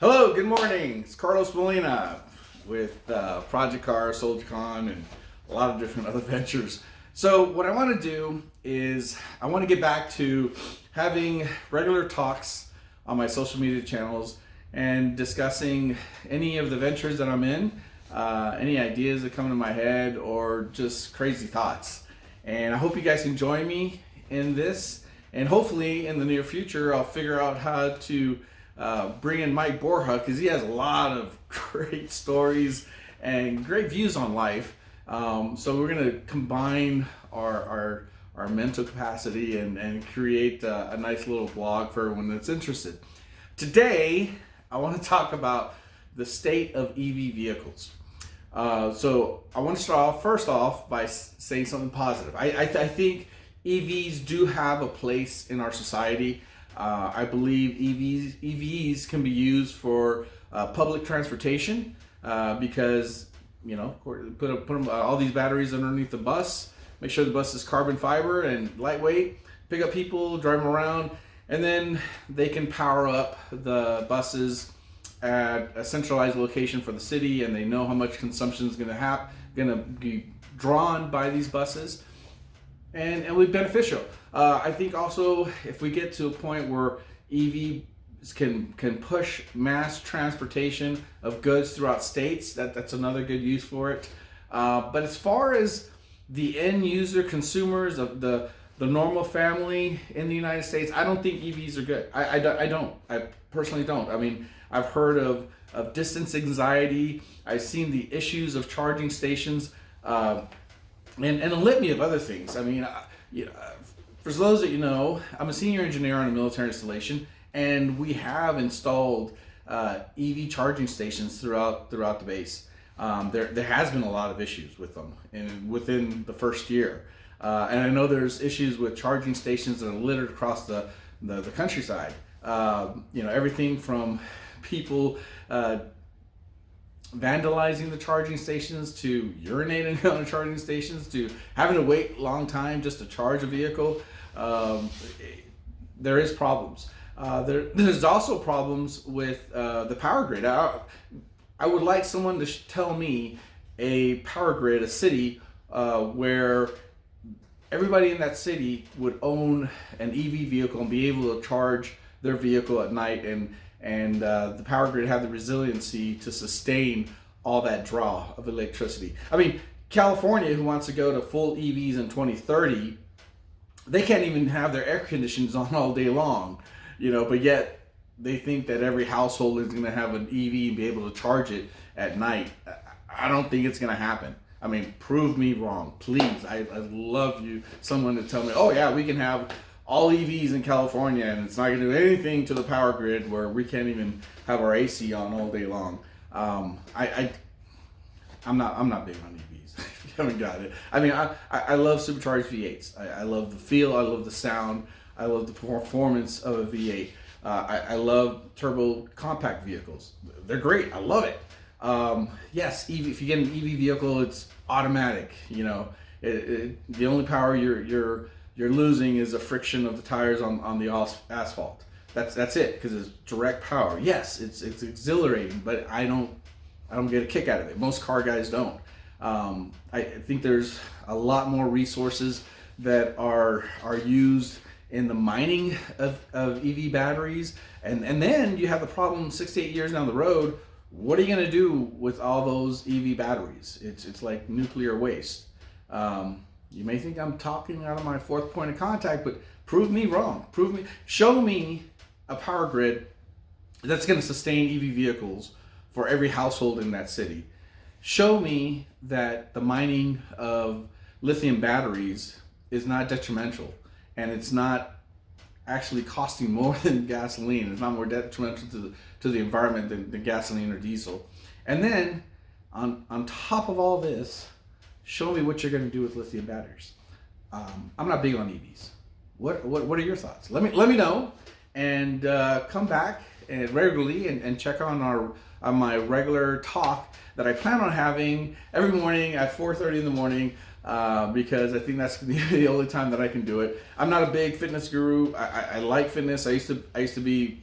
Hello, good morning. It's Carlos Molina with Project Car, SoldierCon, and a lot of different other ventures. So what I want to do is I want to get back to having regular talks on my social media channels and discussing any of the ventures that I'm in, any ideas that come into my head, or just crazy thoughts. And I hope you guys can join me in this, and hopefully in the near future I'll figure out how to bring in Mike Borja, because he has a lot of great stories and great views on life. So we're going to combine our mental capacity and create a nice little blog for everyone that's interested. Today, I want to talk about the state of EV vehicles. So I want to start off first off by saying something positive. I think EVs do have a place in our society. I believe EVs can be used for public transportation because, you know, put them, all these batteries underneath the bus, make sure the bus is carbon fiber and lightweight, pick up people, drive them around, and then they can power up the buses at a centralized location for the city, and they know how much consumption is going to be drawn by these buses, and it will be beneficial. I think also if we get to a point where EV can push mass transportation of goods throughout states, that's another good use for it. But as far as the end user consumers of the normal family in the United States, I don't think EVs are good. I don't. I personally don't. I mean, I've heard of distance anxiety. I've seen the issues of charging stations, and a litany of other things. I mean, for those that you know, I'm a senior engineer on a military installation, and we have installed EV charging stations throughout the base. There has been a lot of issues with them within the first year, and I know there's issues with charging stations that are littered across the countryside. Everything from people vandalizing the charging stations, to urinating on the charging stations, to having to wait a long time just to charge a vehicle. There is problems. There's also problems with the power grid. I would like someone to tell me a power grid, a city where everybody in that city would own an EV vehicle and be able to charge their vehicle at night, and the power grid have the resiliency to sustain all that draw of electricity. I mean, California, who wants to go to full EVs in 2030, they can't even have their air conditioners on all day long, but yet they think that every household is going to have an EV and be able to charge it at night. I don't think it's going to happen. I mean, prove me wrong, please. I'd love someone to tell me, oh yeah, we can have all EVs in California and it's not going to do anything to the power grid where we can't even have our AC on all day long. I'm not big on EVs. You haven't got it. I mean, I love supercharged V8s. I love the feel. I love the sound. I love the performance of a V8. I love turbo compact vehicles. They're great. I love it. Yes, if you get an EV vehicle, it's automatic. The only power you're losing is the friction of the tires on the asphalt. That's it, because it's direct power. Yes, it's exhilarating, but I don't get a kick out of it. Most car guys don't. I think there's a lot more resources that are used in the mining of EV batteries, and then you have the problem 6 to 8 years down the road. What are you going to do with all those EV batteries? It's like nuclear waste. You may think I'm talking out of my fourth point of contact, but prove me wrong. Show me a power grid that's going to sustain EV vehicles for every household in that city. Show me that the mining of lithium batteries is not detrimental, and it's not actually costing more than gasoline. It's not more detrimental to the environment than gasoline or diesel. And then on top of all this, show me what you're going to do with lithium batteries. I'm not big on EVs. What are your thoughts? Let me know, and come back regularly and check on my regular talk that I plan on having every morning at 4:30 in the morning, because I think that's the only time that I can do it. I'm not a big fitness guru. I like fitness. I used to be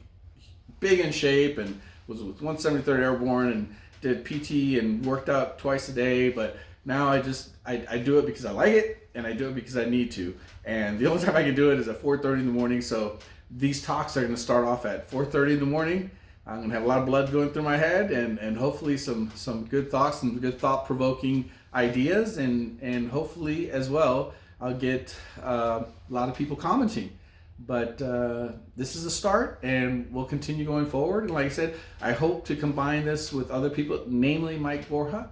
big in shape and was with 173rd Airborne and did PT and worked out twice a day, but now I do it because I like it, and I do it because I need to. And the only time I can do it is at 4:30 in the morning. So these talks are going to start off at 4:30 in the morning. I'm going to have a lot of blood going through my head, and hopefully some good thoughts, some good thought-provoking ideas, and hopefully as well I'll get a lot of people commenting. But this is a start, and we'll continue going forward. And like I said, I hope to combine this with other people, namely Mike Borja.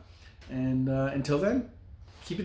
And until then, keep it tuned.